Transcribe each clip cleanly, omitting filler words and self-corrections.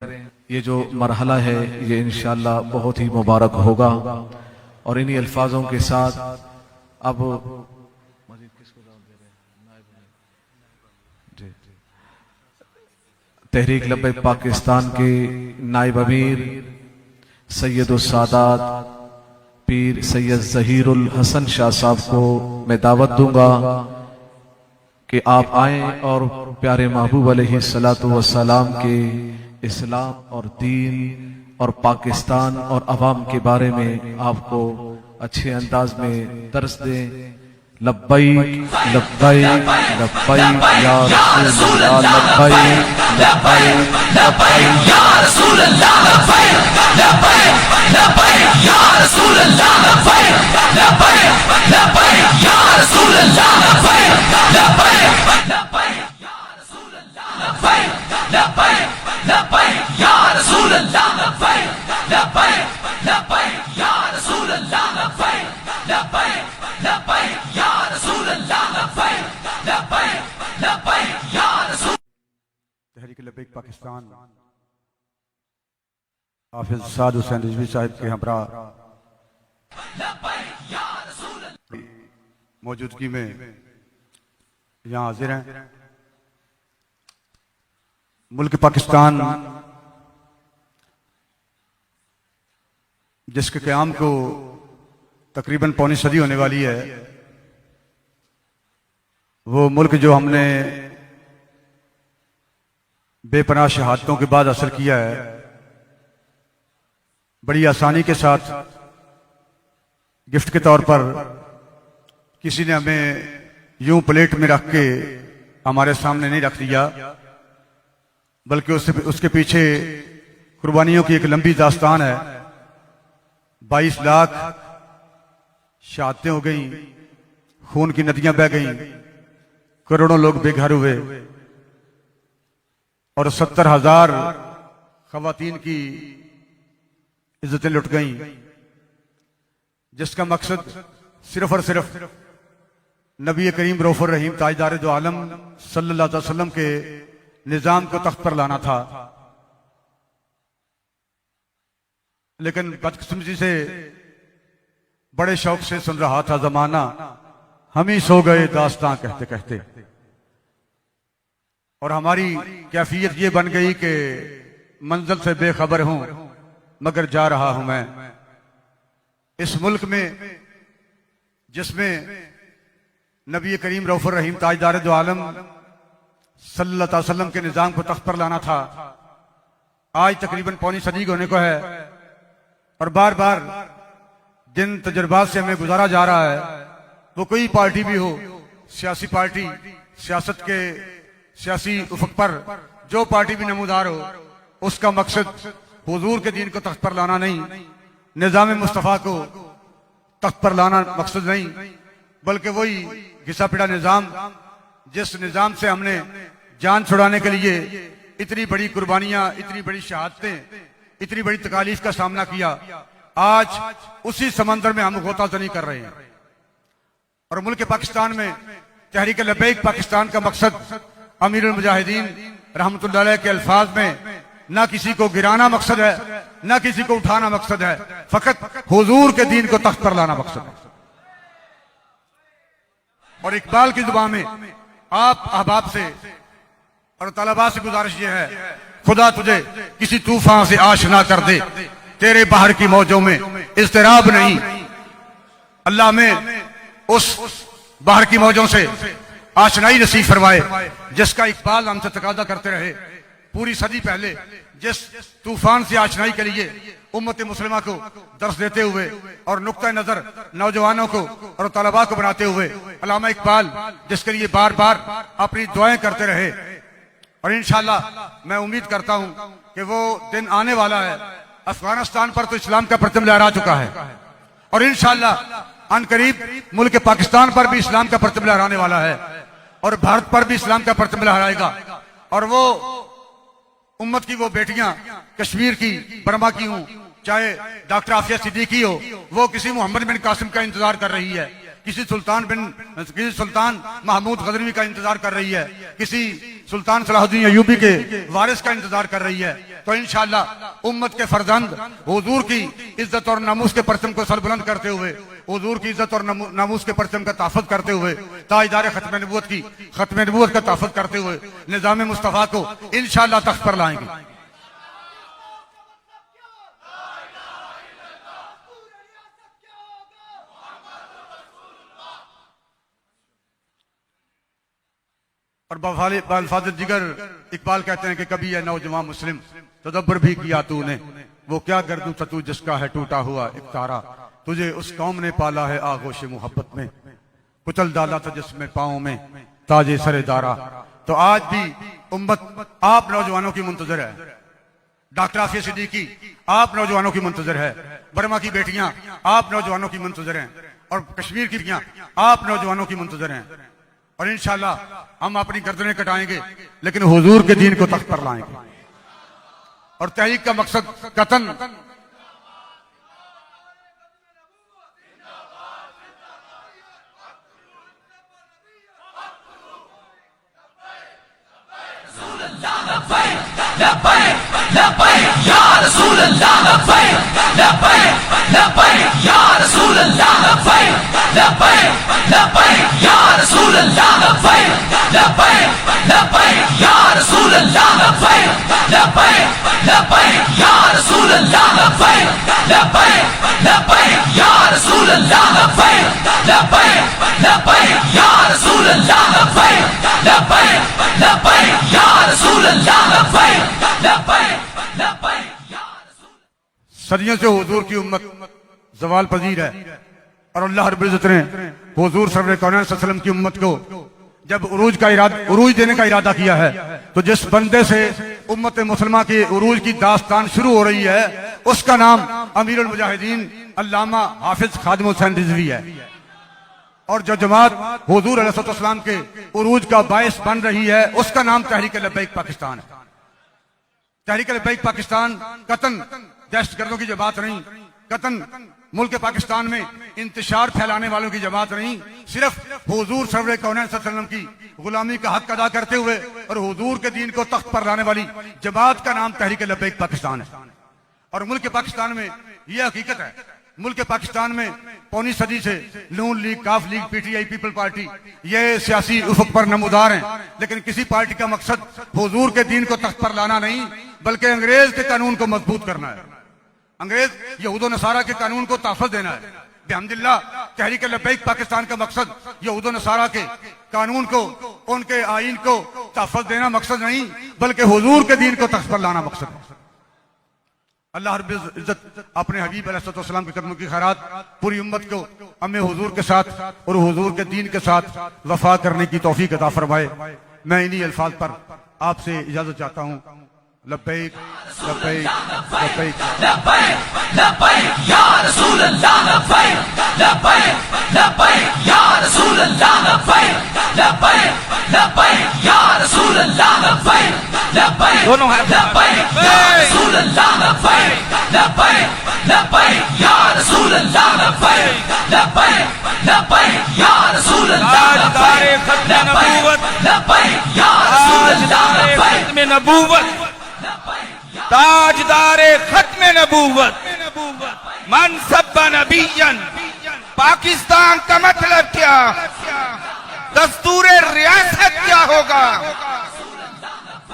ये जो मरहला है ये इंशाअल्लाह बहुत ही मुबारक होगा। और इन्हीं अल्फाजों के साथ अब तहरीक लब्बैक पाकिस्तान के नायब अमीर सैयदुस सादात पीर सैयद ज़हीरुल हसन शाह साहब को मैं दावत दूंगा कि आप आए और प्यारे महबूब अलैहिस्सलातु वस्सलाम के इस्लाम और दीन और पाकिस्तान और अवाम के बारे में आपको अच्छे अंदाज में दर्स दें। लब्बैक लब्बैक लब्बैक या रसूल अल्लाह, लब्बैक लब्बैक लब्बैक या रसूल अल्लाह, लब्बैक लब्बैक लब्बैक या रसूल अल्लाह, लब्बैक लब्बैक लब्बैक या रसूल अल्लाह, लब्बैक लब्बैक लब्बैक या रसूल अल्लाह, लब्बैक लब्बैक लब्बैक या रसूल अल्लाह, लब्बैक लब्बैक लब्बैक या रसूल अल्लाह, लब्बैक लब्बैक लब्बैक या रसूल अल्लाह, लब्बैक लब्बैक लब्बैक या रसूल। तहरीक लब्बैक पाकिस्तान हाफिज साद हुसैन रिजवी साहब के हमरा मौजूदगी में यहाँ हाजिर हैं। मुल्क पाकिस्तान जिसके क़याम को तकरीबन पौनी सदी होने वाली है, वो मुल्क जो हमने बेपनाह शहादतों के बाद हासिल किया है, बड़ी आसानी के साथ गिफ्ट के तौर पर किसी ने हमें यूं प्लेट में रख के हमारे सामने नहीं रख दिया, बल्कि उसके पीछे कुर्बानियों की एक लंबी दास्तान है। 22 लाख शहादतें हो गई, खून की नदियां बह गईं, करोड़ों लोग बेघर हुए और 70,000 खवातीन की इज्जतें लुट गईं, जिसका मकसद सिर्फ और सिर्फ नबी करीम रऊफ़ुर रहीम ताजदार दो आलम सल्लल्लाहु अलैहि वसल्लम के निजाम को तख्त पर लाना था। लेकिन बदकिस्मती से बड़े शौक से सुन रहा था जमाना, हम ही सो गए दास्तां कहते कहते, और हमारी कैफियत ये बन गई कि मंजिल से बेखबर हूं मगर जा रहा हूं मैं। इस मुल्क में जिसमें नबी करीम रऊफ़ुर रहीम ताजदार दो आलम सल्लल्लाहु अलैहि वसल्लम के निजाम को तख्त पर लाना था, आज तकरीबन पौनी सदी होने को है, और बार बार जिन तजुर्बात से हमें गुजारा जा रहा है, वो कोई पार्टी भी हो, सियासी पार्टी, सियासत के सियासी उफक पर जो पार्टी भी नमूदार हो, उसका मकसद हुजूर के दीन को तख्त पर लाना नहीं, निजाम मुस्तफ़ा को तख्त पर लाना मकसद नहीं, बल्कि वही घिसा पिटा निजाम जिस निजाम से हमने जान छुड़ाने के लिए इतनी बड़ी कुर्बानियां, इतनी बड़ी शहादतें, इतनी बड़ी तकालीफ का सामना किया, आज उसी समंदर में हम गोताजनी कर रहे हैं। और मुल्क पाकिस्तान में तहरीक लब्बैक पाकिस्तान का मकसद अमीरुल मुजाहिदीन रहमतुल्लाह अलैह के अल्फाज में ना किसी को गिराना मकसद है, ना किसी को उठाना मकसद है, फकत हुजूर के दीन को तख्त पर लाना मकसद है। और इकबाल की जुबान में आप अहबाब से और तलबा से गुजारिश ये है, खुदा तुझे किसी तूफान से आशना कर दे, तेरे बाहर की मौजों में इज़्तिराब नहीं। अल्लाह में उस बाहर की मौजों से आशनाई नसीब फरमाए जिसका इकबाल हमसे तकादा करते रहे पूरी सदी पहले, जिस तूफान से आशनाई के लिए उम्मत मुस्लिमा को दर्स देते हुए और नुक्ता नजर नौजवानों को और तलबा को बनाते हुए अल्लामा इकबाल जिसके लिए बार बार अपनी दुआएं करते रहे। और इंशाअल्लाह मैं उम्मीद करता हूं कि वो दिन आने वाला है, अफगानिस्तान पर तो इस्लाम का परचम लहरा चुका है, और इंशाअल्लाह अनकरीब मुल्क पाकिस्तान पर भी इस्लाम का परचम लहराने वाला है, और भारत पर भी इस्लाम का परचम लहराएगा। और वो उम्मत की वो बेटियां कश्मीर की, बर्मा की हों, चाहे डॉक्टर आफिया सिद्दीकी हो, वो किसी मोहम्मद बिन कासिम का इंतजार कर रही है, किसी सुल्तान महमूद गजनवी का इंतजार कर रही है, किसी सुल्तान सलाहुद्दीन अय्यूबी के वारिस का इंतजार कर रही है। तो इंशाअल्लाह उम्मत के फर्जंद हुजूर की इज्जत और नामूस के परचम को सरबुलंद करते हुए, हुजूर की इज्जत और नामूस के परचम का तहफ़्फ़ुज़ करते हुए, ताजदार खत्म नबूवत का तहफ़्फ़ुज़ करते हुए निज़ाम मुस्तफ़ा को इंशाअल्लाह तख्त पर लाएंगे। और बालफाज जिगर इकबाल कहते हैं कि कभी है नौजवान मुस्लिम तदब्बर भी किया तूने, वो क्या गर्दू तू जिसका है टूटा हुआ एक तारा, तुझे उस कौम ने पाला है आगोश मोहब्बत में, कुचल डाला था जिसमें पाँव में ताजे सरेदारा। तो आज भी उम्मत आप नौजवानों की मुंतजर है। डॉक्टर आफिया सिद्दीकी आप नौजवानों की मुंतजर है, बर्मा की बेटियां आप नौजवानों की मुंतजर हैं, और कश्मीर की बेटियां आप नौजवानों की मुंतजर हैं। और इंशाअल्लाह हम अपनी गर्दनें कटाएंगे लेकिन हुजूर के दीन को तख्त पर लाएंगे। और तहरीक का मकसद कतन सदियों से हुजूर की उम्मत जवाल पजीर है। और अल्लाह रब्बुल इज्जत ने हुजूर सल्लल्लाहु अलैहि वसल्लम की उम्मत को जब उरूज देने का इरादा किया है, तो जिस बंदे से उम्मत मुसलमान की उरूज की दास्तान शुरू हो रही है उसका नाम अमीरुल मुजाहिदीन अल्लामा हाफिज खादिम हुसैन रिजवी है। और जो जमात हुजूर अलैहिस्सलाम के उरूज का बायस बन रही है उसका नाम तहरीक लब्बैक पाकिस्तान है। तहरीक लब्बैक पाकिस्तान कतन दहशतगर्दों की जमात नहीं, कतन मुल्क पाकिस्तान में इंतशार फैलाने वालों की जमात नहीं, सिर्फ हुजूर सल्लल्लाहु अलैहि वसल्लम की गुलामी का हक अदा करते हुए और हुजूर के दीन को तख्त पर लाने वाली जमात का नाम तहरीक लब्बैक पाकिस्तान है। और मुल्क पाकिस्तान में यह हकीकत है, मुल्क पाकिस्तान में पौनी सदी से नून लीग, काफ लीग, पीटीआई, पीपल पार्टी ये सियासी उफक पर नमूदार हैं, लेकिन किसी पार्टी का मकसद हुजूर के दीन को तख्त पर लाना नहीं बल्कि अंग्रेज के कानून को मजबूत करना है, अंग्रेज यहूद नसारा के कानून को तहफ़्फ़ुज़ देना है। बिहम्दिल्लाह तहरीक लब्बैक पाकिस्तान का मकसद यहूद नसारा के कानून को, उनके आईन को तहफ़्फ़ुज़ देना मकसद नहीं बल्कि हुजूर के दीन को तख्त पर लाना मकसद है। अल्लाह रब्बुल इज्जत अपने हबीब अलैहिस्सलाम के कदमों की खैरात पूरी उम्मत को हमें हुजूर के साथ और हुजूर के दीन के साथ वफा करने की तौफीक अता फरमाए। मैं इन्हीं अल्फाज पर आपसे इजाजत चाहता हूँ। लब्बैक लब्बैक लब्बैक लब्बैक लब्बैक या रसूल अल्लाह, लब्बैक लब्बैक लब्बैक या रसूल अल्लाह, लब्बैक लब्बैक लब्बैक या रसूल अल्लाह, लब्बैक लब्बैक दोनों हाथ लब्बैक या रसूल अल्लाह, लब्बैक लब्बैक लब्बैक या रसूल अल्लाह, लब्बैक लब्बैक लब्बैक या रसूल अल्लाह, लब्बैक लब्बैक या रसूल अल्लाह, लब्बैक खत्म नबूवत, ताजदारे खत्म नबूवत, मन सब्बा नबियन, पाकिस्तान का मतलब क्या, दस्तूरे रियासत क्या होगा।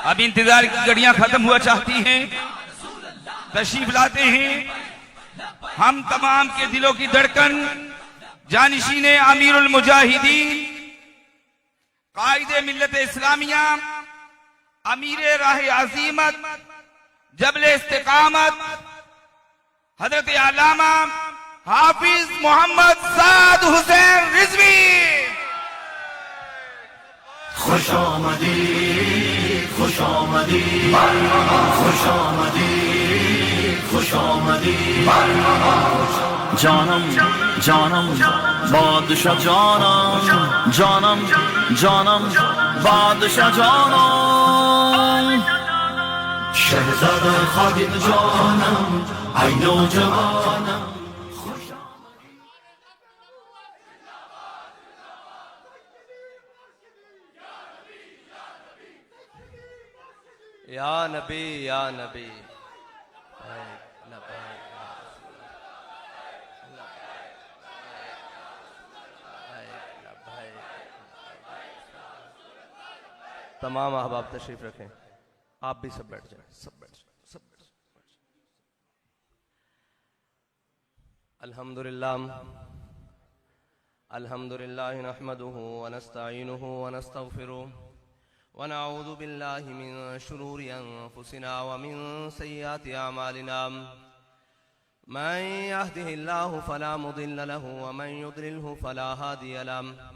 अब इंतजार की घड़ियां खत्म हुआ चाहती हैं, तशरीफ लाते हैं हम तमाम के दिलों की धड़कन, जानिशीने अमीरुल मुजाहिदीन, कायदे मिल्लत इस्लामिया, अमीर राह अजीमत, जबले इस्तिकामत, हजरत अल्लामा हाफिज मोहम्मद साद हुसैन रिजवी। खुशामदी खुशामदी खुशामदी खुशामदी, जानम जानम बादशाह जानम, जानम जानम बादशाह जानम, शहजादा खालिद जानम, आई नो जवानम। या नबी या नबी। तमाम अहबाब तशरीफ रखें, आप भी सब बैठ जाएं, सब बैठ जाएं, सब बैठ जाएं। अल्हम्दुलिल्लाह अल्हम्दुलिल्लाह नहमदुहु व नस्तईनुहु व नस्तगफिरुह व नऊज़ु बिल्लाहि मिन शुरूरि अनफुसिना व मिन सय्यिआति अमालिना। मन यहदिहिल्लाहु फला मुदिल्ल लहु व मन युद्लिल्हु फला हादिय लहु।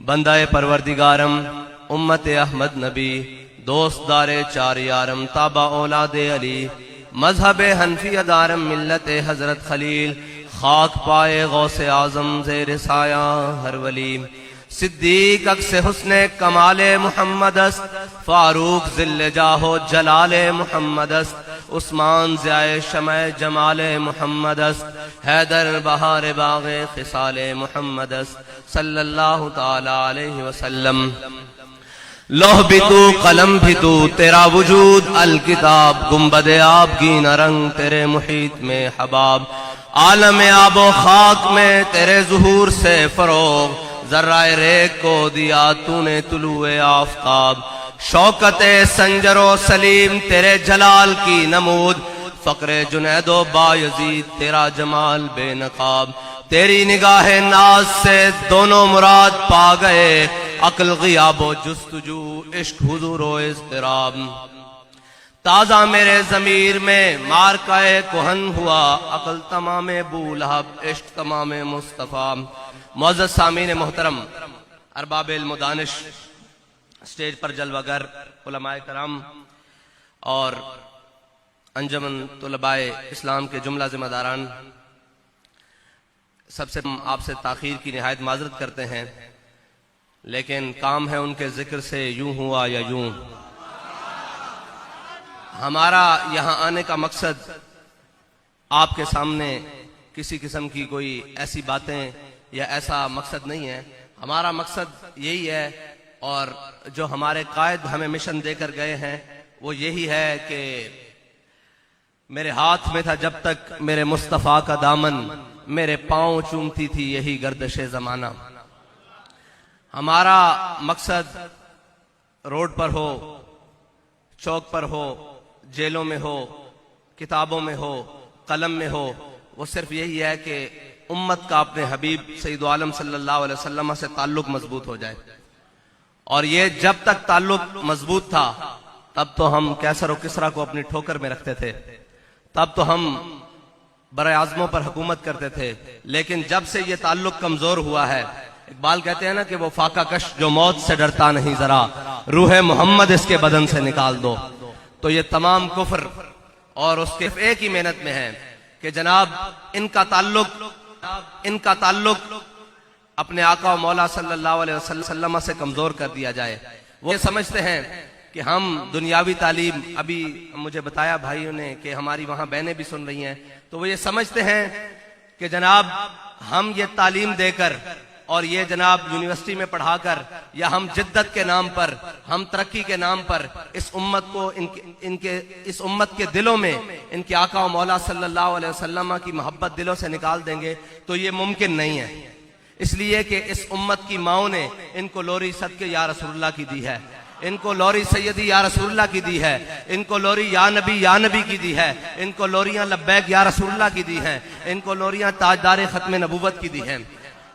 बंदाए परवरदिगारम, उम्मत अहमद नबी, दोस्तदारे चार यारम, ताबा औलादे अली, मजहब हनफिया दारम, मिल्लत हजरत खलील, खाक पाए गौसे आजम ज़ेर साया हर वली, सिद्दीक अक्से हुस्ने कमाले मुहम्मदस्त, फारूक ज़िल्ले जाहो जलाले मुहम्मदस्त, उस्मान ज़ियाए शमए जमाले मुहम्मदस्त, हैदर बहार बाग़े खिसाले मुहम्मदस्त सल्लल्लाहु ताला अलैहि वसल्लम। लोह भी तू कलम भी तू, तेरा वजूद अल किताब, गुम्बद आब की नरंग तेरे मुहीत में हबाब, आलम आबो खाक में तेरे ज़ुहूर से फरोग, जर्राए रेग को दिया तूने तुलुए आफ़ताब, शौकते संजरो सलीम तेरे जलाल की नमूद, फ़क्रे जुनैदो बायज़ीद तेरा जमाल बेनकाब, तेरी निगाहे नाज से दोनों मुराद पा गए, अक्ल ग़ियाबो जुस्तजू इश्क हुज़ूरो इज़्तिराब। ताज़ा मेरे ज़मीर में मारकाए कुहन हुआ, अक्ल तमामे बूलहब इश्क तमामे मुस्तफ़ा। मुअज़्ज़ज़ सामीन मोहतरम, अरबाब इल्म व दानिश, स्टेज पर जलवागर उलमाए कराम और अंजमन तुलबाए इस्लाम के जुमला जिम्मेदारान, सबसे आपसे ताखीर की निहायत माजरत करते हैं, लेकिन काम है उनके जिक्र से यूं हुआ या यूं। हमारा यहाँ आने का मकसद आपके सामने किसी किस्म की कोई ऐसी बातें या ऐसा मकसद नहीं है। हमारा मकसद यही है और जो हमारे कायद हमें मिशन देकर गए हैं वो यही है कि मेरे हाथ में था जब तक मेरे मुस्तफ़ा का दामन, मेरे पांव चूमती थी यही गर्दशे जमाना। हमारा मकसद रोड पर हो, चौक पर हो, जेलों में हो, किताबों में हो, कलम में हो, वो सिर्फ यही है कि उम्मत का अपने हबीब सैयद आलम सल्लल्लाहु अलैहि वसल्लम से ताल्लुक मजबूत हो जाए। और ये जब तक ताल्लुक मजबूत था तब तो हम कैसर और किसरा को अपनी ठोकर में रखते थे, तब तो हम बरे आज़मों पर हुकूमत करते थे। लेकिन जब से ये ताल्लुक कमजोर हुआ है, इकबाल कहते हैं ना कि वो फाका कश जो मौत से डरता नहीं, जरा रूह मोहम्मद इसके बदन से निकाल दो। तो ये तमाम कुफ्र और उसके एक ही मेहनत में है कि जनाब इनका ताल्लुक अपने आका और मौला सल्लल्लाहु अलैहि वसल्लम से कमजोर कर दिया जाए। वो ये समझते हैं कि हम दुनियावी तालीम, अभी मुझे बताया भाइयों ने कि हमारी वहां बहनें भी सुन रही हैं, तो वो ये समझते हैं कि जनाब हम ये तालीम देकर और ये जनाब यूनिवर्सिटी में पढ़ाकर या हम जिद्दत के नाम पर, हम तरक्की के नाम पर इस उम्मत को इस उम्मत के दिलों में इनके आका और मौला सल्लल्लाहु अलैहि वसल्लम की मोहब्बत दिलों से निकाल देंगे, तो ये मुमकिन नहीं है। इसलिए कि इस उम्मत की माओं ने इनको लोरी सदके या रसूलुल्लाह की दी है, इनको लोरी सैयदी या रसूलुल्लाह की दी है, इनको लोरी या नबी की दी है, इनको लोरियां लब्बैक या रसूलुल्लाह की दी हैं, इनको लोरियां ताजदार खत्म नबूवत की दी हैं।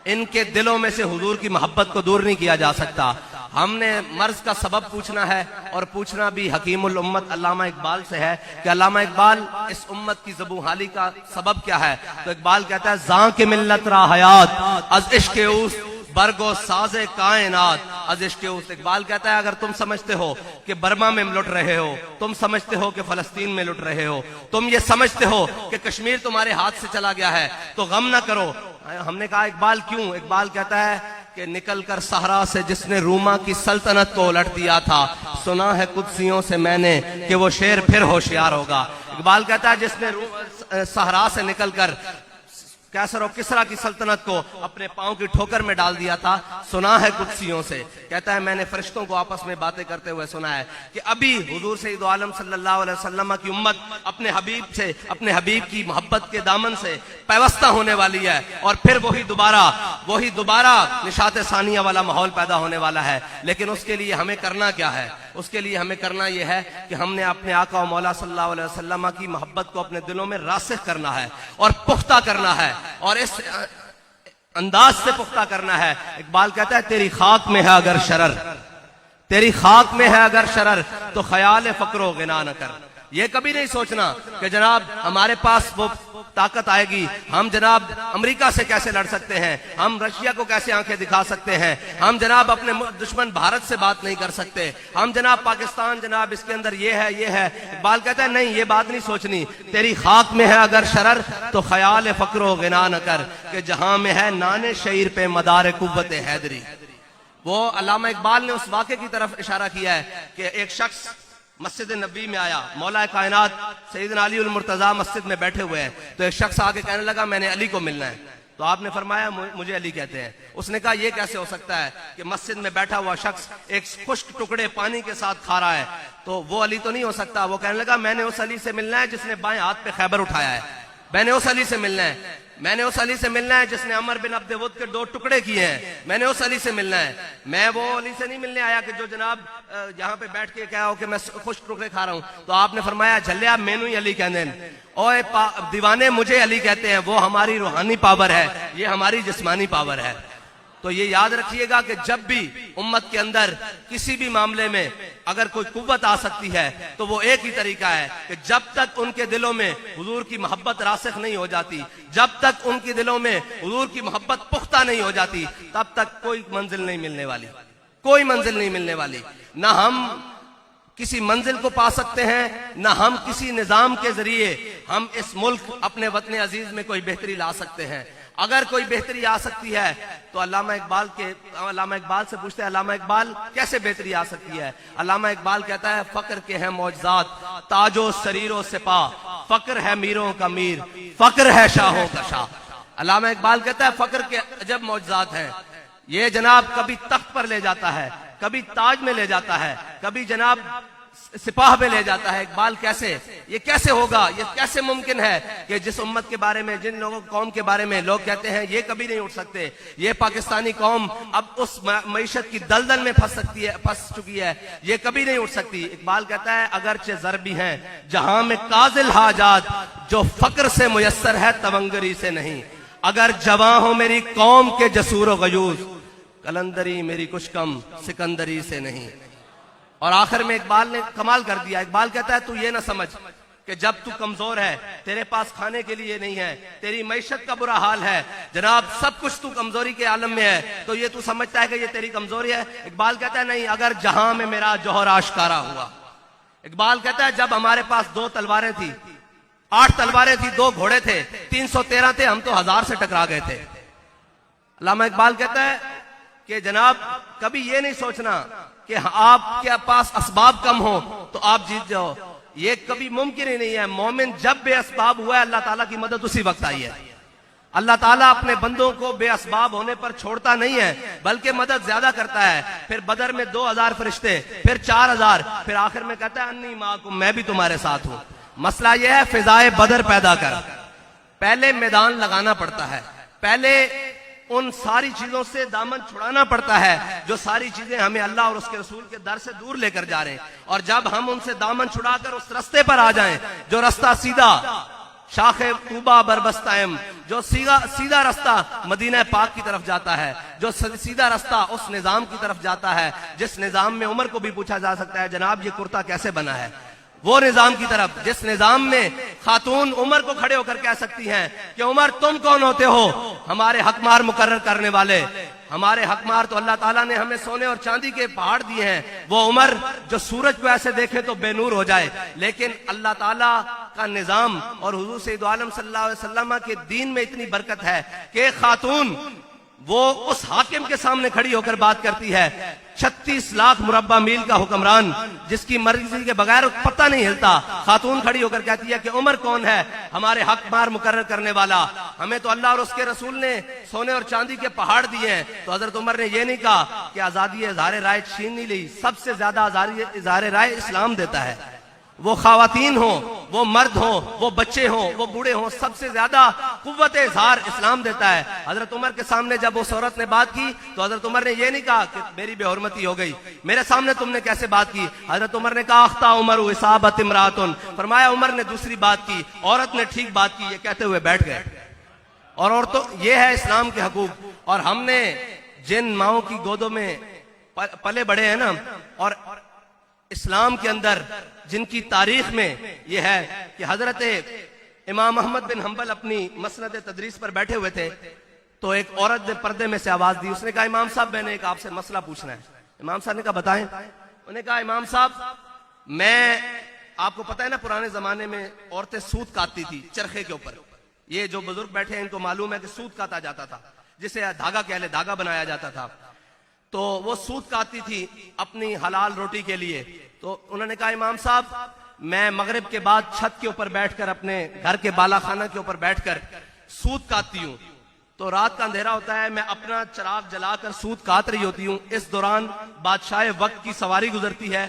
इनके दिलों में से हुजूर की मोहब्बत को दूर नहीं किया जा सकता। हमने मर्ज का सबब पूछना है, और पूछना भी हकीमुल उम्मत अल्लामा इकबाल से है कि अल्लामा इकबाल इस उम्मत की ज़बू हाली का सबब क्या है। तो इकबाल कहता है जां के मिल्लत रा हयात अज इश्क़ उस बरगो साजे कायनात अज इश्क़ उस। इकबाल कहता है अगर तुम समझते हो कि बर्मा में लुट रहे हो, तुम समझते हो कि फलस्तीन में लुट रहे हो, तुम ये समझते हो कि कश्मीर तुम्हारे हाथ से चला गया है, तो गम ना करो। हमने कहा इकबाल क्यों? इकबाल कहता है कि निकल कर सहरा से जिसने रूमा की सल्तनत को उलट दिया था, सुना है कुदसियों से मैंने कि वो शेर फिर होशियार होगा। इकबाल कहता है जिसने सहरा से निकलकर कैसर और किसरा की सल्तनत को अपने पांव की ठोकर में डाल दिया था, सुना है कुदसियों से। कहता है मैंने फरिश्तों को आपस में बातें करते हुए सुना है कि अभी हुजूर सैयद दो आलम सल्लल्लाहु अलैहि वसल्लम की उम्मत अपने हबीब से, अपने हबीब की मोहब्बत के दामन से पैवस्ता होने वाली है, और फिर वही दोबारा निशात सानिया वाला माहौल पैदा होने वाला है। लेकिन उसके लिए हमें करना क्या है? उसके लिए हमें करना यह है कि हमने अपने आका और मौला सल्लल्लाहु अलैहि वसल्लम की मोहब्बत को अपने दिलों में रासिख करना है और पुख्ता करना है, और इस अंदाज से पुख्ता करना है। इकबाल कहता है तेरी खाक में है अगर शरर, तेरी खाक में है अगर शरर, तो ख्याल फक्रो गिना न कर। ये कभी नहीं सोचना कि जनाब हमारे पास वो ताकत आएगी, हम जनाब अमेरिका से कैसे लड़ सकते हैं, हम रशिया को कैसे आंखें दिखा सकते हैं, हम जनाब अपने दुश्मन भारत से बात नहीं कर सकते, हम जनाब पाकिस्तान जनाब इसके अंदर ये है। इकबाल कहता है नहीं, ये बात नहीं सोचनी। तेरी खाक में है अगर शरर, तो ख्याल फक्रो गिना न कर, कि जहां में है नाने शहीर पे मदार कुव्वत हैदरी। वो अल्लामा इकबाल ने उस वाक़े की तरफ इशारा किया है कि एक शख्स मस्जिद नबी में आया, मौला कायनात सैयदना अली उल मुर्तजा मस्जिद में बैठे हुए हैं, तो एक शख्स आके कहने लगा मैंने अली को मिलना है। तो आपने फरमाया मुझे अली कहते हैं। उसने कहा यह कैसे हो सकता है कि मस्जिद में बैठा हुआ शख्स एक खुश्क टुकड़े पानी के साथ खा रहा है, तो वो अली तो नहीं हो सकता। वो कहने लगा मैंने उस अली से मिलना है जिसने बाएं हाथ पे खैबर उठाया है, मैंने उस अली से मिलना है, मैंने उस अली से मिलना है जिसने अमर बिन अब्द वुद के 2 टुकड़े किए हैं, मैंने उस अली से मिलना है। मैं वो अली से नहीं मिलने आया कि जो जनाब यहाँ पे बैठ के क्या हो कि मैं खुश टुकड़े खा रहा हूँ। तो आपने फरमाया झल्लिया मैनू ही अली कहते हैं, ओए दीवाने मुझे अली कहते हैं, वो हमारी रूहानी पावर है, ये हमारी जिस्मानी पावर है। तो ये याद रखिएगा कि जब भी उम्मत के अंदर किसी भी मामले में अगर कोई कुव्वत आ सकती है तो वो एक ही तरीका है कि जब तक उनके दिलों में हुजूर की मोहब्बत रासिख नहीं हो जाती, जब तक उनके दिलों में हुजूर की मोहब्बत पुख्ता नहीं हो जाती, तब तक कोई मंजिल नहीं मिलने वाली, कोई मंजिल नहीं मिलने वाली। ना हम किसी मंजिल को पा सकते हैं, ना हम किसी निजाम के जरिए हम इस मुल्क अपने वतन अजीज में कोई बेहतरी ला सकते हैं। अगर कोई बेहतरी आ सकती है तो अल्लामा इकबाल से पूछते हैं अल्लामा इकबाल कैसे बेहतरी आ सकती है? अल्लामा इकबाल कहता है फक्र के हैं मौजज़ात ताजो सरीरो सिपा, फक्र है मीरों का मीर, फक्र है शाहों का शाह। अल्लामा इकबाल कहता है फक्र के अजब मौजज़ात हैं, ये जनाब कभी तख्त पर ले जाता है, कभी ताज में ले जाता है, कभी जनाब सिपाह में ले जाता है। इकबाल कैसे, ये कैसे होगा, ये कैसे मुमकिन है कि जिस उम्मत के बारे में, जिन लोगों कौम के बारे में लोग कहते हैं ये कभी नहीं उठ सकते, ये पाकिस्तानी कौम अब उस मईशत की दलदल में फंस चुकी है, ये कभी नहीं उठ सकती। इकबाल कहता है अगरचे ज़रबी हैं जहां में काजिल हाजात, जो फक्र से मुयस्सर है तवंगरी से नहीं, अगर जवां हो मेरी कौम के जसूर व गयूज, कलंदरी मेरी कुछ कम सिकंदरी से नहीं। और आखिर में इकबाल ने कमाल कर दिया। इकबाल कहता है तू ये ना समझ कि जब तू कमजोर है, तेरे पास खाने के लिए नहीं है, तेरी मईशत का बुरा हाल है, जनाब सब कुछ तू कमजोरी के आलम में है, तो ये तू समझता है कि ये तेरी कमजोरी है। इकबाल कहता है नहीं, अगर जहां में मेरा जौहर आश्कारा हुआ। इकबाल कहता है जब हमारे पास 2 तलवारें थी, 8 तलवारें थी, 2 घोड़े थे, 313 थे, हम तो 1000 से टकरा गए थे। अल्लामा इकबाल कहता है कि जनाब कभी ये नहीं सोचना कि आपके पास असबाब कम हो तो आप जीत जाओ, ये कभी मुमकिन ही नहीं है। मोमिन जब बेअसबाब हुआ है, अल्लाह ताला की मदद उसी वक्त आई है। अल्लाह ताला अपने बंदों को बेअसबाब होने पर छोड़ता नहीं है, बल्कि मदद ज्यादा करता है। फिर बदर में 2000 फरिश्ते, फिर 4000, फिर आखिर में कहता है अन्नी माकुम, मैं भी तुम्हारे साथ हूं। मसला यह है फिजाए बदर पैदा कर, पहले मैदान लगाना पड़ता है, पहले उन सारी चीजों से दामन छुड़ाना पड़ता है जो सारी चीजें हमें अल्लाह और उसके रसूल के दर से दूर लेकर जा रहे हैं। और जब हम उनसे दामन छुड़ाकर उस रास्ते पर आ जाएं जो रास्ता सीधा शाखे तूबा बरबस्तायम, जो सीधा रास्ता मदीना पाक की तरफ जाता है, जो सीधा रास्ता उस निजाम की तरफ जाता है जिस निजाम में उमर को भी पूछा जा सकता है जनाब ये कुर्ता कैसे बना है, वो निजाम की तरफ जिस निजाम में खातून उमर को खड़े होकर कह सकती हैं कि उमर तुम कौन होते हो हमारे हकमार मुकर्रर करने वाले। हमारे हकमार तो अल्लाह ताला ने हमें सोने और चांदी के पहाड़ दिए हैं। वो उमर जो सूरज को ऐसे देखे तो बेनूर हो जाए, लेकिन अल्लाह ताला का निजाम और हुजूर सैयद आलम सल्लल्लाहु अलैहि वसल्लम के दीन में इतनी बरकत है कि खातून वो उस हाकिम के सामने खड़ी होकर बात करती है, 36 लाख मुरब्बा मील का हुक्मरान जिसकी मर्जी के बगैर पता नहीं हिलता, खातून खड़ी होकर कहती है कि उमर कौन है हमारे हक मार मुकर्रर करने वाला। हमें तो अल्लाह और उसके रसूल ने सोने और चांदी के पहाड़ दिए हैं, तो हजरत उमर ने यह नहीं कहा कि आजादी इज़हार राय छीन नहीं ली। सबसे ज्यादा इज़हार राय इस्लाम देता है। वो खवातीन हो, वो मर्द हो, वो बच्चे हो, वो बूढ़े हो, सबसे ज्यादा कुव्वत इज़हार इस्लाम देता है। हजरत उमर के सामने जब उस औरत ने बात की तो हजरत उमर ने ये नहीं कहा कि मेरी बेहुरमती हो गई, मेरे सामने तुमने कैसे बात की। हजरत उमर ने कहा अख्ता उमर इसाबत इमरातुन, फरमाया उमर ने दूसरी बात की, औरत ने ठीक बात की, ये कहते हुए बैठ गए। और तो ये है इस्लाम के हकूक। और हमने जिन माओं की गोदों में पले बड़े हैं ना, और इस्लाम के अंदर जिनकी तारीख में यह है कि हजरत इमाम अहमद बिन हंबल अपनी मसनद तदरीस पर बैठे हुए थे तो एक औरत ने पर्दे में से आवाज दी। उसने कहा इमाम साहब मैंने एक आपसे मसला पूछना है। इमाम साहब ने कहा बताएं। उन्होंने कहा इमाम साहब मैं, आपको पता है ना पुराने जमाने में औरतें सूत काटती थी चरखे के ऊपर। ये जो बुजुर्ग बैठे हैं इनको मालूम है कि सूत काटा जाता था, जिसे धागा कह ले, धागा बनाया जाता था। तो वो सूत काटती थी अपनी हलाल रोटी के लिए। तो उन्होंने कहा इमाम साहब मैं मगरिब के बाद छत के ऊपर बैठकर अपने घर के बालाखाना के ऊपर बैठकर सूत काटती हूँ। तो रात का अंधेरा होता है, मैं अपना चिराग जलाकर सूत काट रही होती हूँ। इस दौरान बादशाह वक्त की सवारी गुजरती है,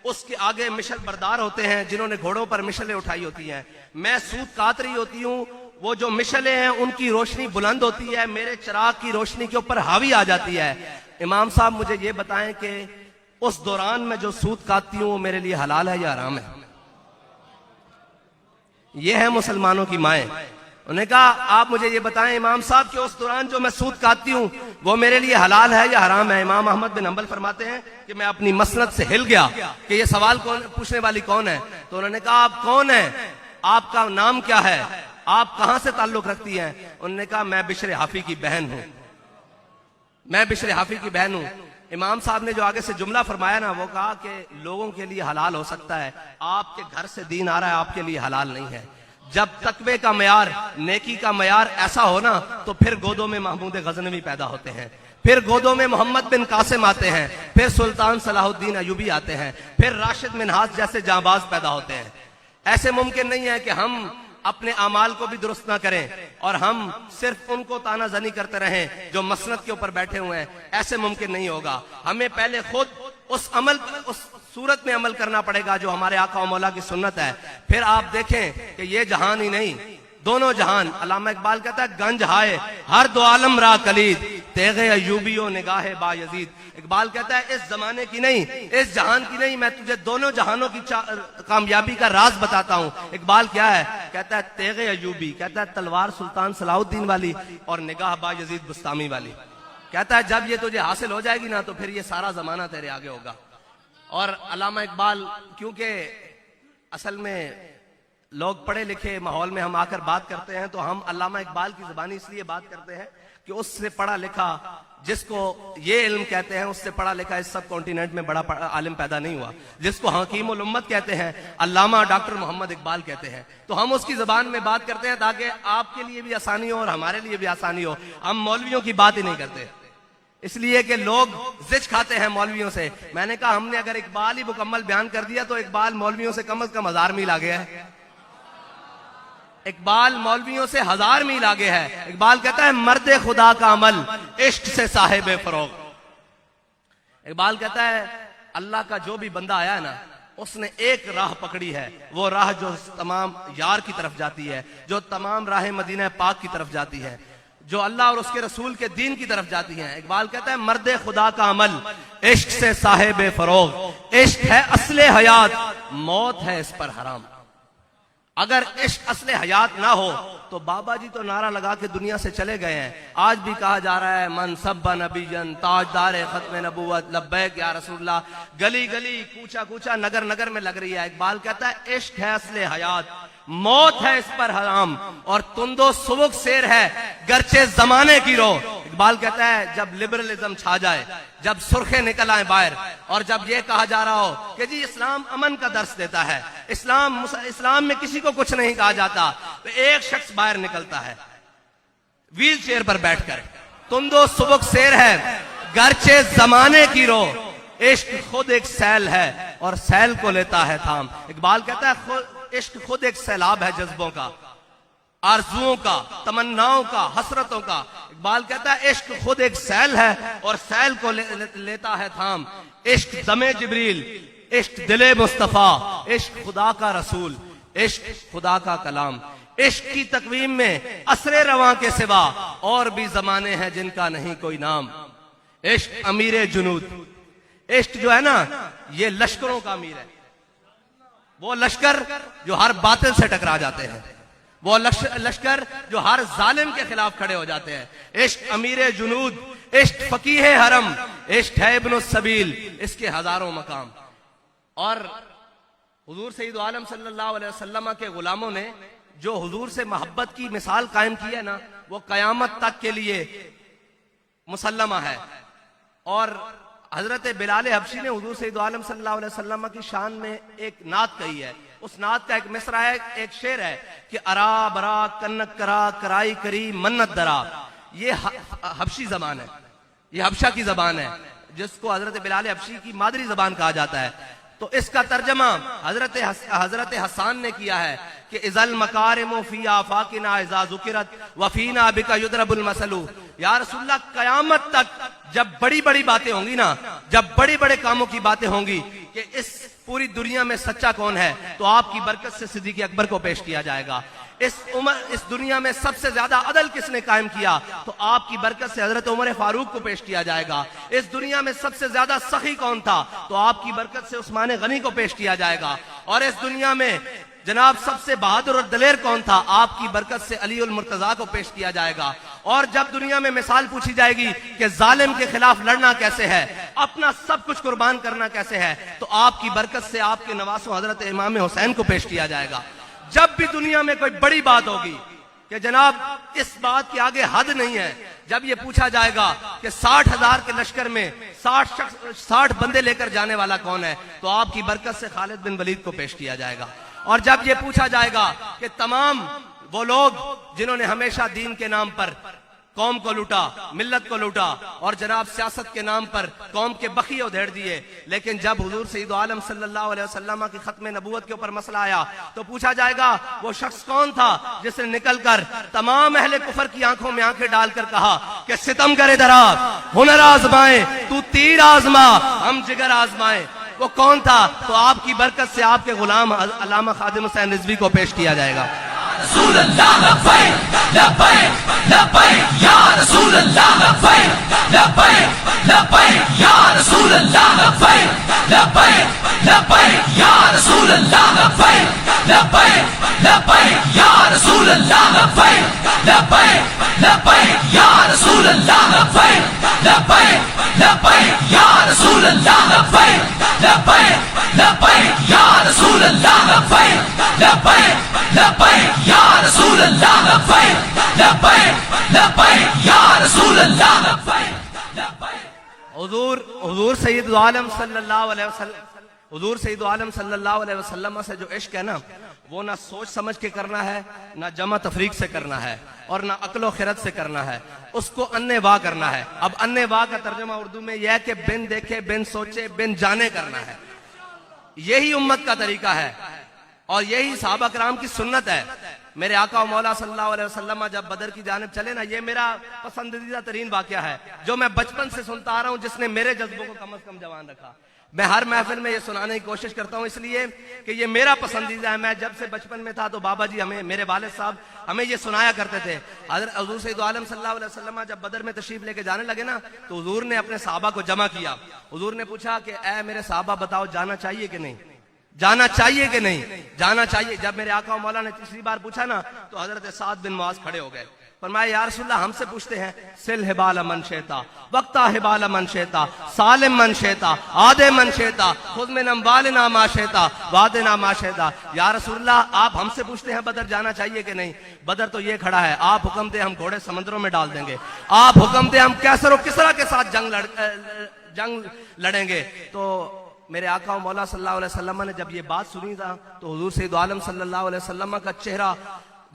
उसके आगे मिशल बरदार होते हैं जिन्होंने घोड़ों पर मिशलें उठाई होती हैं। मैं सूत काट रही होती हूँ, वो जो मिशलें हैं उनकी रोशनी बुलंद होती है, मेरे चिराग की रोशनी के ऊपर हावी आ जाती है। इमाम साहब मुझे ये बताएं कि उस दौरान में जो सूत काटती हूं वो मेरे लिए हलाल है या हराम है? ये है मुसलमानों की माएं। उन्होंने कहा आप मुझे ये बताएं इमाम साहब कि उस दौरान जो मैं सूत काटती हूं वो मेरे लिए हलाल है या हराम है? इमाम अहमद बिन हंबल फरमाते हैं कि मैं अपनी मसनद से हिल गया कि ये सवाल कौन पूछने वाली कौन है। तो उन्होंने कहा आप कौन है, आपका नाम क्या है, आप कहां से ताल्लुक रखती हैं? उन्होंने कहा मैं बिशर हाफी की बहन हूं, मैं बिशर हाफी की बहन हूं। इमाम साहब ने जो आगे से जुमला फरमाया ना, वो कहा कि लोगों के लिए हलाल हो सकता है, आपके घर से दीन आ रहा है, आपके लिए हलाल नहीं है। जब तकवे का मयार, नेकी का मयार ऐसा हो ना, तो फिर गोदों में महमूद गजनवी पैदा होते हैं, फिर गोदों में मोहम्मद बिन कासिम आते हैं, फिर सुल्तान सलाहुद्दीन अयूबी आते हैं, फिर राशिद मिन्हाज जैसे जांबाज पैदा होते हैं। ऐसे मुमकिन नहीं है कि हम अपने अमाल को भी दुरुस्त ना करें और हम सिर्फ उनको तानाजनी करते रहें जो मसनद के ऊपर बैठे हुए हैं। ऐसे मुमकिन नहीं होगा। हमें पहले खुद उस सूरत में अमल करना पड़ेगा जो हमारे आका और मौला की सुन्नत है। फिर आप देखें कि ये जहान ही नहीं, दोनों जहान। अल्लामा इकबाल कहता है गंज हाय हर दो आलम रा कलीद, तेगे अयूबियो निगाहे बायजीद। इकबाल कहता है इस जमाने की नहीं, इस जहान की नहीं, मैं तुझे दोनों जहानों की कामयाबी का राज बताता हूँ। इकबाल क्या है? कहता है तेगे अयूबी, कहता है तलवार सुल्तान सलाहुद्दीन वाली और निगाह बायजीद बुस्तामी वाली। कहता है जब ये तुझे हासिल हो जाएगी ना तो फिर ये सारा जमाना तेरे आगे होगा। और अल्लामा इकबाल, क्योंकि असल में लोग पढ़े लिखे माहौल में हम आकर बात करते हैं तो हम अल्लामा इकबाल की जुबानी इसलिए बात करते हैं कि उससे पढ़ा लिखा, जिसको ये इल्म कहते हैं, उससे पढ़ा लिखा इस सब कॉन्टिनेंट में बड़ा आलिम पैदा नहीं हुआ, जिसको हकीमुल उम्मत कहते हैं, अल्लामा डॉक्टर मोहम्मद इकबाल कहते हैं। तो हम उसकी जुबान में बात करते हैं ताकि आपके लिए भी आसानी हो और हमारे लिए भी आसानी हो। हम मौलवियों की बात ही नहीं करते, इसलिए कि लोग जिच खाते हैं मौलवियों से। मैंने कहा हमने अगर इकबाल ही मुकम्मल बयान कर दिया तो इकबाल मौलवियों से कम 1000 मील आगे है। इकबाल मौलवियों से 1000 मील आगे है। इकबाल कहता है मर्द खुदा का अमल इश्क से साहिब फरोग। इकबाल कहता है अल्लाह का जो भी बंदा आया है ना, उसने एक राह पकड़ी है, वो राह जो तमाम यार की तरफ जाती है, जो तमाम राह मदीना पाक की तरफ जाती है, जो अल्लाह और उसके रसूल के दीन की तरफ जाती हैं। इकबाल कहता है मर्दे खुदा का अमल इश्क से साहिब फरोग, इश्क है असले हयात, मौत है इस पर हराम। अगर इश्क असले हयात ना हो तो बाबा जी तो नारा लगा के दुनिया से चले गए हैं। आज भी कहा जा रहा है मन सब्बा नबीजन ताजदार खत्म नबूवत लब्बैक या रसूलल्लाह, गली गली कूचा कूचा नगर नगर में लग रही है। इकबाल कहता है इश्क है असले हयात, मौत है इस पर हराम, और तुंदो सुबुक शेर है गर्चे जमाने की रो। इकबाल कहता है जब लिबरलिज्म छा जाए, जब सुर्खे निकल आए बाहर, और जब ये कहा जा रहा हो कि जी इस्लाम अमन का दर्स देता है, इस्लाम में किसी को कुछ नहीं कहा जाता, तो एक शख्स बाहर निकलता है व्हील चेयर पर बैठकर, तुंदो सुबुक शेर है गर्चे जमाने की रो, इश्क खुद एक सैल है और सैल को लेता है थाम। इकबाल कहता है इश्क खुद एक सैलाब है जज्बों का, आरजुओं का, तमन्नाओं का, हसरतों का। इकबाल कहता है इश्क खुद एक सैल है और सैल को लेता है थाम। इश्क दमे जिब्रील, इश्क दिले मुस्तफा, इश्क खुदा का रसूल, इश्क खुदा का कलाम। इश्क की तकवीम में असरे रवां के सिवा और भी जमाने हैं जिनका नहीं कोई नाम। इश्क अमीर जुनूद, इश्क जो है ना ये लश्करों का अमीर है, वो लश्कर जो हर बातिल से टकरा जाते हैं, वो लश्कर जो हर जालिम के खिलाफ खड़े हो जाते हैं। इश्क अमीर जुनूद, इश्क फकीह हरम, इश्क है इब्न सबील, इसके हजारों मकाम। और हुजूर सईद आलम सल्लल्लाहु अलैहि वसल्लम के गुलामों ने जो हुजूर से मोहब्बत की मिसाल कायम की है ना, वो कयामत तक के लिए मुसल्लमा है। और हजरत बिलाल हबशी ने हुजूर सईद आलम सल्लल्लाहु अलैहि वसल्लम की शान में एक नात कही है। उस नात का एक मिसरा है, एक शेर है कि अरा बरा कन्नक करा कराई करी मन्नत दरा। ये हबशी जबान है, ये हबशा की जबान है, जिसको हजरत बिलाल हबशी की मादरी जबान कहा जाता है। तो इसका तर्जमा हजरत हसान ने किया है कि इजल मकारिमु फी आफाकिना इज़ा ज़ुकिरत वफीना बिका युदरबुल मसलू। या रसूलल्लाह कयामत तक जब बड़ी बड़ी बातें होंगी ना, जब बड़े बड़े कामों की बातें होंगी कि इस पूरी दुनिया में सच्चा कौन है, तो आपकी बरकत से सिद्दीक़ अकबर को पेश किया जाएगा। इस दुनिया में सबसे ज्यादा अदल किसने कायम किया, तो आपकी बरकत से हजरत उमर फारूक को पेश किया जाएगा। इस दुनिया में सबसे ज्यादा सखी कौन था, तो आपकी बरकत से उस्मान गनी को पेश किया जाएगा। और इस दुनिया में जनाब सबसे बहादुर और दलेर कौन था, आपकी बरकत से अली उल मुर्तजा को पेश किया जाएगा। और जब दुनिया में मिसाल पूछी जाएगी कि जालिम के खिलाफ लड़ना कैसे है, अपना सब कुछ कुर्बान करना कैसे है, तो आपकी बरकत से आपके नवासों हजरत इमाम हुसैन को पेश किया जाएगा। जब भी दुनिया में कोई बड़ी बात होगी कि जनाब इस बात के आगे हद नहीं है, जब ये पूछा जाएगा कि 60,000 के लश्कर में 60 बंदे लेकर जाने वाला कौन है, तो आपकी बरकत से खालिद बिन वलीद को पेश किया जाएगा। और जब ये पूछा जाएगा कि तमाम वो लोग जिन्होंने हमेशा दीन के नाम पर कौम को लूटा, मिल्लत को लूटा, और जनाब सियासत के नाम पर कौम के बखिए उधेड़ दिए, लेकिन जब हुजूर सईद आलम सल्लल्लाहु अलैहि वसल्लम की खत्म नबूवत के ऊपर मसला आया, तो पूछा जाएगा वो शख्स कौन था जिसने निकलकर तमाम अहले कुफर की आंखों में आंखें डालकर कहा कि सितम करे दरा, हुनर आजमाए, तू तीर आजमा, हम जिगर आजमाए। वो कौन था, तो आपकी बरकत से आपके गुलाम अल्लामा खादिम हुसैन रिजवी को पेश किया जाएगा। रसूल अल्लाह लब्बैक लब्बैक लब्बैक या रसूल अल्लाह लब्बैक लब्बैक लब्बैक या रसूल अल्लाह लब्बैक लब्बैक लब्बैक या रसूल अल्लाह लब्बैक लब्बैक लब्बैक या रसूल अल्लाह लब्बैक लब्बैक लब्बैक या रसूल अल्लाह लब्बैक लब्बैक लब्बैक या रसूल अल्लाह लब्बैक लब्बैक लब्बैक या रसूल अल्लाह लब्बैक लब्बैक लब्बैक या रसूल अल्लाह लब्बैक लब्बैक लब्बैक या रसूल अल्लाह लब्बैक लब्बैक। हुजूर सईद आलम सल्लल्लाहु अलैहि वसल्लम, हुजूर सईद आलम सल्लल्लाहु अलैहि वसल्लम से जो इश्क है ना, वो ना सोच समझ के करना है, ना जमा तफरीक से करना है, और ना अक्लो खिरत से करना है, उसको अन्ने वाह करना है। अब अन्ने वाह का तर्जुमा उर्दू में यह है कि बिन देखे, बिन सोचे, बिन जाने करना है। यही उम्मत का तरीका है और यही सहाबा कराम की सुन्नत है। मेरे आका मौला सल्लल्लाहु अलैहि वसल्लम जब बदर की जानिब चले ना, ये मेरा पसंदीदा तरीन वाकया है जो मैं बचपन से सुनता आ रहा हूं, जिसने मेरे जज्बों को कम से कम जवान रखा। मैं हर महफिल में ये सुनाने की कोशिश करता हूं इसलिए कि ये मेरा पसंदीदा है। मैं जब से बचपन में था तो बाबा जी हमें, मेरे वालिद साहब हमें ये सुनाया करते थे। हज़रत हुज़ूर सैयद आलम सल्लल्लाहु अलैहि वसल्लम जब बदर में तशरीफ लेके जाने लगे ना, तो हुजूर ने अपने साहबा को जमा किया। हुजूर ने पूछा कि ऐ मेरे साहबा बताओ, जाना चाहिए कि नहीं, जाना चाहिए कि नहीं, जाना चाहिए। जब मेरे आका और मौला ने तीसरी बार पूछा ना, तो हजरत साद बिन मुआज खड़े हो गए। फरमाया या रसूलल्लाह, हमसे पूछते हैं, सिल हिबाल मन शेता, वक्ता हिबाल मन शेता, सालिम मन शेता, आदे मन शेता, खुद में नम्बालना मा शेता, वादना मा शेता। या रसूलल्लाह, आप हमसे पूछते हैं बदर जाना चाहिए कि नहीं। बदर तो ये खड़ा है, आप हुक्म दे हम घोड़े समंदरों में डाल देंगे, आप हुक्म दे हम कैसर और किसरा के साथ जंग लड़ेंगे। तो मेरे आका और मौला सल्लल्लाहु अलैहि वसल्लम ने जब ये बात सुनी था, तो हुजूर सैयद आलम सल्लल्लाहु अलैहि वसल्लम का चेहरा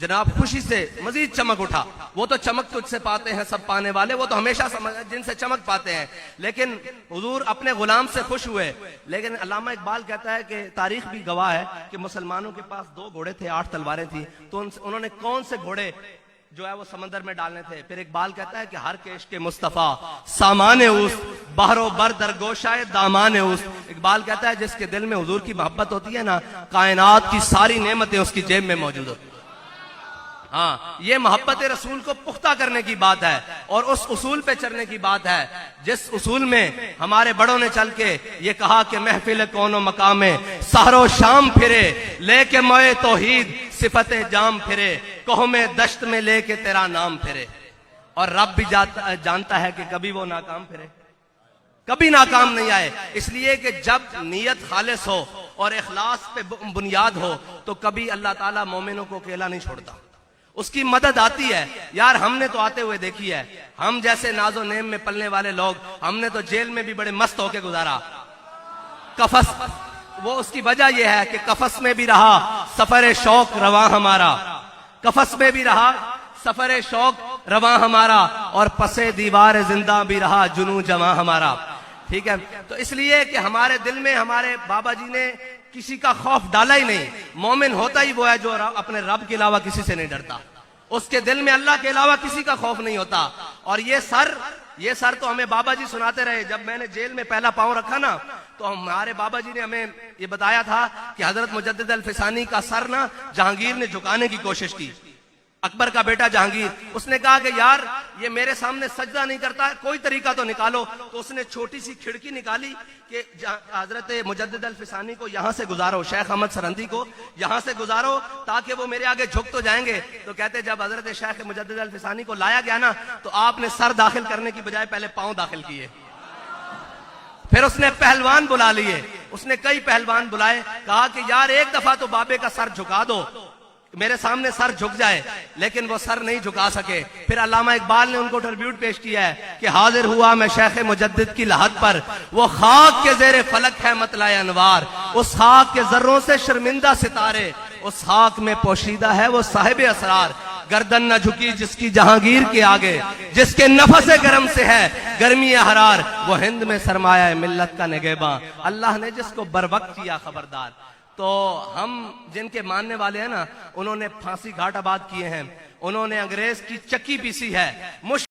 जनाब खुशी से मजीद चमक उठा। वो तो चमक तुझसे पाते हैं सब पाने वाले, वो तो हमेशा जिनसे चमक पाते हैं, लेकिन हुजूर अपने गुलाम से खुश हुए। लेकिन अल्लामा इकबाल कहता है कि तारीख भी गवाह है कि मुसलमानों के पास 2 घोड़े थे, 8 तलवारें थी, तो उन्होंने कौन से घोड़े जो है वो समंदर में डालने थे। फिर इकबाल कहता है कि हर केश के मुस्तफा सामाने उस बहरो बर दरगोशाए दामाने उस। इकबाल कहता है जिसके दिल में हुजूर की मोहब्बत होती है ना, कायनात की सारी नेमतें उसकी जेब में मौजूद होती। हाँ, ये मोहब्बत रसूल को पुख्ता करने की बात है और उस उसूल पे चलने की बात है जिस उसूल में हमारे बड़ों ने चल के ये कहा कि महफिल कौनो मकामे सहरो शाम फिरे, लेके मोए तौहीद सिफते जाम फिरे, कहो में दश्त में लेके तेरा नाम फिरे। और रब भी जानता है कि कभी वो नाकाम फिरे, कभी नाकाम नहीं आए। इसलिए कि जब नीयत खालिस हो और इखलास पे बुनियाद हो, तो कभी अल्लाह ताला मोमिनों को अकेला नहीं छोड़ता, उसकी मदद आती है। यार हमने तो आते हुए देखी है, हम जैसे नाजो नेम में पलने वाले लोग, हमने तो जेल में भी बड़े मस्त होके गुजारा। कफस, वो उसकी वजह यह है कि कफस में भी रहा सफर शौक रवा हमारा, कफस में भी रहा सफर शौक रवा हमारा, और पसे दीवार जिंदा भी रहा जुनू जमा हमारा। ठीक है, तो इसलिए कि हमारे दिल में हमारे बाबा जी ने किसी का खौफ डाला ही नहीं। मोमिन होता ही वो है जो अपने रब के अलावा किसी से नहीं डरता, उसके दिल में अल्लाह के अलावा किसी का खौफ नहीं होता। और ये सर तो हमें बाबा जी सुनाते रहे। जब मैंने जेल में पहला पांव रखा ना, तो हमारे बाबा जी ने हमें ये बताया था कि हजरत मुजद्दिद अल-फिसानी का सर ना जहांगीर ने झुकाने की कोशिश की, अकबर का बेटा जहांगीर। उसने कहा कि यार ये मेरे सामने सजदा नहीं करता है, कोई तरीका तो निकालो। तो उसने छोटी सी खिड़की निकाली कि हजरत मुजद्दिद अल-फिसानी को यहां से गुजारो, शेख अहमद सरंदी को यहां से गुजारो, ताकि वो मेरे आगे झुक तो जाएंगे। तो कहते जब हजरत शेख मुजद्दिद अल-फिसानी को लाया गया ना, तो आपने सर दाखिल करने की बजाय पहले पांव दाखिल किए। फिर उसने पहलवान बुला लिए, उसने कई पहलवान बुलाए, कहा कि यार एक दफा तो बाबे का सर झुका दो, मेरे सामने सर झुक जाए। लेकिन वो सर नहीं झुका सके। फिर अल्लामा इकबाल ने उनको ट्रिब्यूट पेश किया है कि हाजिर हुआ मैं शेख मुजद्दिद की लहद पर, वो खाक के जेरे फलक है मतलाए अनवार, उस खाक के जर्रों से शर्मिंदा सितारे, उस खाक में पोशीदा है वो साहिब असरार। गर्दन न झुकी जिसकी जहांगीर के आगे, जिसके नफसे गर्म से है गर्मी हरार, वो हिंद में सरमाया है मिल्लत का निगहबां, अल्लाह ने जिसको बर वक्त किया खबरदार। तो हम जिनके मानने वाले हैं ना, उन्होंने फांसी घाट आबाद किए हैं, उन्होंने अंग्रेज की चक्की पीसी है।